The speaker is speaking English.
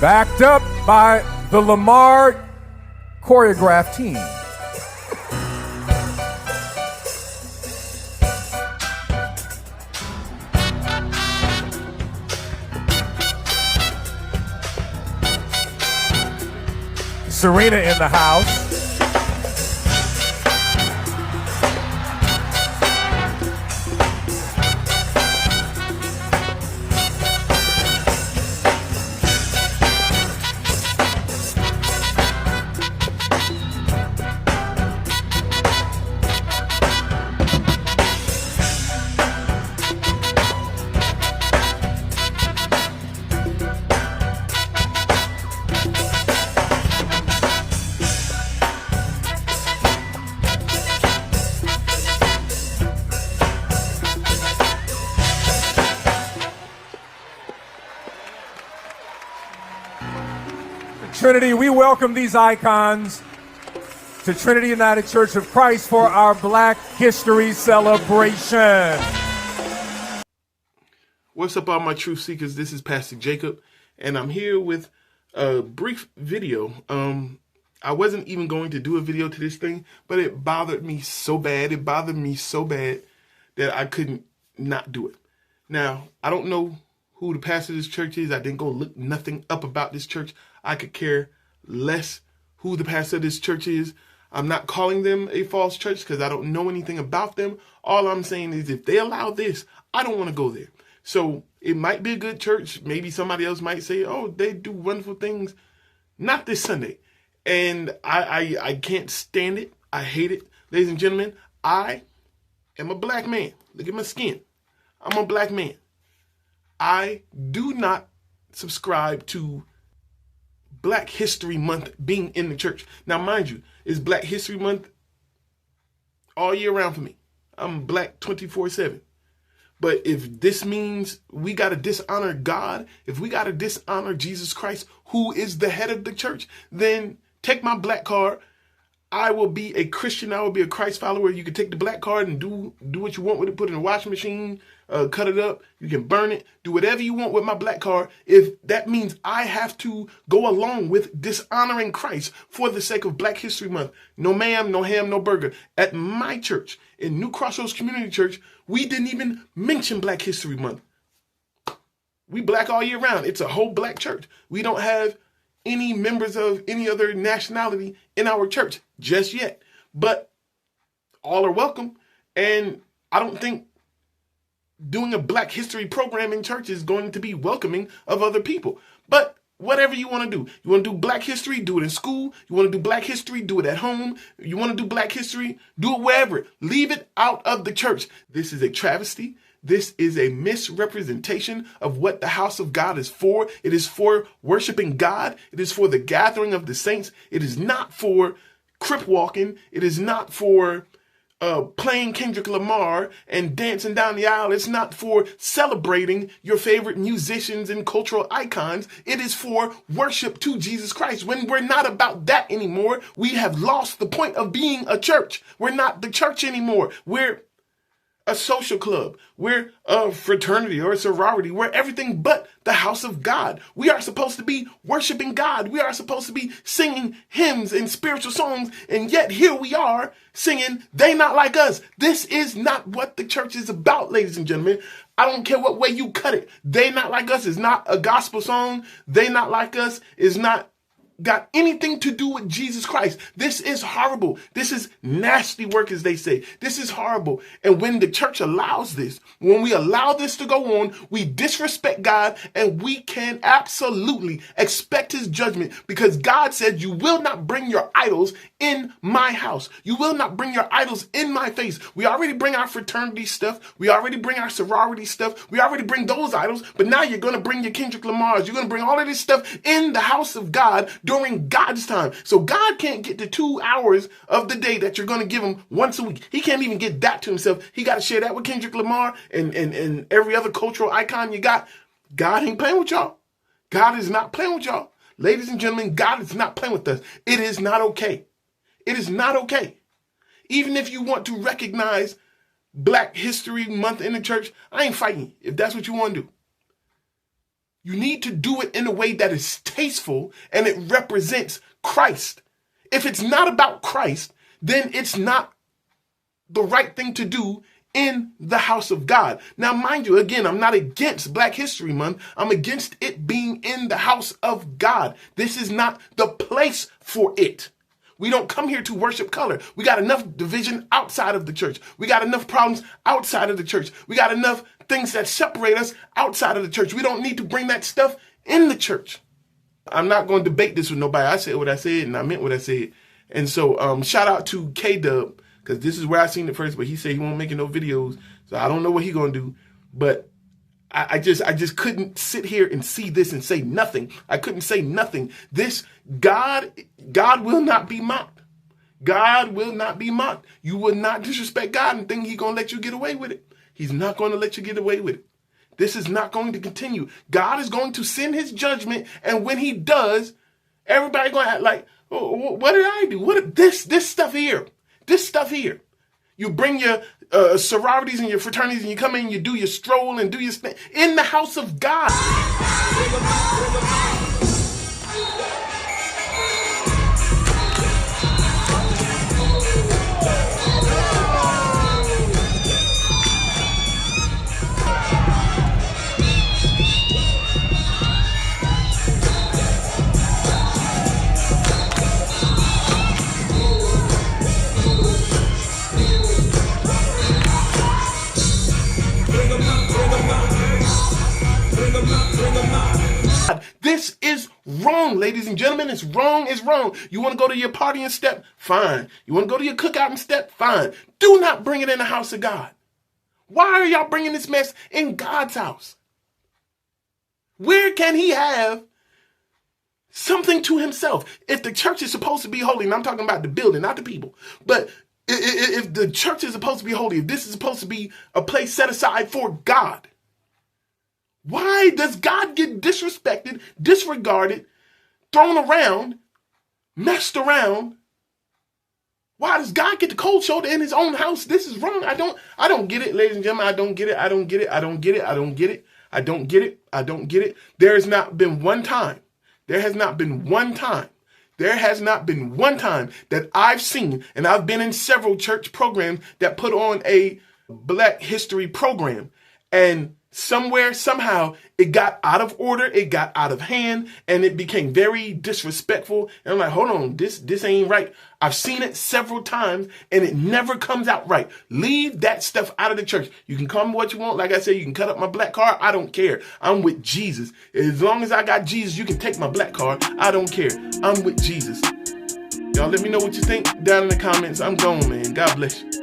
Backed up by the Lamar choreographed team. Serena in the house. Trinity, we welcome these icons to Trinity United Church of Christ for our Black History celebration. What's up, all my truth seekers? This is Pastor Jacob, and I'm here with a brief video. I wasn't even going to do a video to this thing, but it bothered me so bad. It bothered me so bad that I couldn't not do it. Now, I don't know who the pastor of this church is. I didn't go look nothing up about this church. I could care less who the pastor of this church is. I'm not calling them a false church because I don't know anything about them. All I'm saying is if they allow this, I don't want to go there. So it might be a good church. Maybe somebody else might say, oh, they do wonderful things. Not this Sunday. And I can't stand it. I hate it. Ladies and gentlemen, I am a black man. Look at my skin. I'm a black man. I do not subscribe to Black History Month being in the church. Now, mind you, it's Black History Month all year round for me. I'm black 24/7. But if this means we got to dishonor God, if we got to dishonor Jesus Christ, who is the head of the church, then take my black card. I will be a Christian. I will be a Christ follower. You can take the black card and do what you want with it. Put it in a washing machine, cut it up. You can burn it. Do whatever you want with my black card. If that means I have to go along with dishonoring Christ for the sake of Black History Month. No ma'am, no ham, no burger. At my church, in New Crossroads Community Church, we didn't even mention Black History Month. We black all year round. It's a whole black church. We don't have any members of any other nationality in our church just yet, but all are welcome. And I don't think doing a Black History program in church is going to be welcoming of other people. But whatever you want to do, you want to do Black History, do it in school. You want to do Black History, do it at home. You want to do Black History, do it wherever. Leave it out of the church. This is a travesty. This is a misrepresentation of what the house of God is for. It is for worshiping God. It is for the gathering of the saints. It is not for crip walking. It is not for playing Kendrick Lamar and dancing down the aisle. It's not for celebrating your favorite musicians and cultural icons. It is for worship to Jesus Christ. When we're not about that anymore, we have lost the point of being a church. We're not the church anymore. We're a social club. We're a fraternity or a sorority. We're everything but the house of God. We are supposed to be worshiping God. We are supposed to be singing hymns and spiritual songs. And yet here we are singing They Not Like Us. This is not what the church is about, ladies and gentlemen. I don't care what way you cut it. They Not Like Us is not a gospel song. They Not Like Us is not got anything to do with Jesus Christ. This is horrible. This is nasty work, as they say. This is horrible. And when the church allows this, when we allow this to go on, we disrespect God, and we can absolutely expect his judgment, because God said, you will not bring your idols in my house. You will not bring your idols in my face. We already bring our fraternity stuff. We already bring our sorority stuff. We already bring those idols, but now you're going to bring your Kendrick Lamars. You're going to bring all of this stuff in the house of God during God's time. So God can't get the 2 hours of the day that you're going to give him once a week. He can't even get that to himself. He got to share that with Kendrick Lamar and every other cultural icon you got. God ain't playing with y'all. God is not playing with y'all. Ladies and gentlemen, God is not playing with us. It is not okay. It is not okay. Even if you want to recognize Black History Month in the church, I ain't fighting you if that's what you want to do. You need to do it in a way that is tasteful and it represents Christ. If it's not about Christ, then it's not the right thing to do in the house of God. Now, mind you, again, I'm not against Black History Month. I'm against it being in the house of God. This is not the place for it. We don't come here to worship color. We got enough division outside of the church. We got enough problems outside of the church. We got enough things that separate us outside of the church. We don't need to bring that stuff in the church. I'm not going to debate this with nobody. I said what I said and I meant what I said. And so shout out to K-Dub, because this is where I seen it first, but he said he won't make no videos. So I don't know what he gonna do. But I just couldn't sit here and see this and say nothing. I couldn't say nothing. This God will not be mocked. God will not be mocked. You will not disrespect God and think he's gonna let you get away with it. He's not gonna let you get away with it. This is not going to continue. God is going to send his judgment, and when he does, everybody gonna act like, oh, what did I do? What this stuff here? This stuff here. You bring your sororities and your fraternities and you come in and you do your stroll and do your thing in the house of God. This is wrong, ladies and gentlemen. It's wrong. It's wrong. You want to go to your party and step? Fine. You want to go to your cookout and step? Fine. Do not bring it in the house of God. Why are y'all bringing this mess in God's house? Where can he have something to himself? If the church is supposed to be holy, and I'm talking about the building, not the people, but if the church is supposed to be holy, if this is supposed to be a place set aside for God, why does God get disrespected, disregarded, thrown around, messed around? Why does God get the cold shoulder in his own house? This is wrong. I don't get it, ladies and gentlemen. I don't get it. I don't get it. I don't get it. I don't get it. I don't get it. I don't get it. There has not been one time. There has not been one time. There has not been one time that I've seen, and I've been in several church programs that put on a Black History program, and somewhere, somehow, it got out of order, it got out of hand, and it became very disrespectful. And I'm like, hold on, this ain't right. I've seen it several times, and it never comes out right. Leave that stuff out of the church. You can call me what you want. Like I said, you can cut up my black card. I don't care. I'm with Jesus. As long as I got Jesus, you can take my black card. I don't care. I'm with Jesus. Y'all let me know what you think down in the comments. I'm gone, man. God bless you.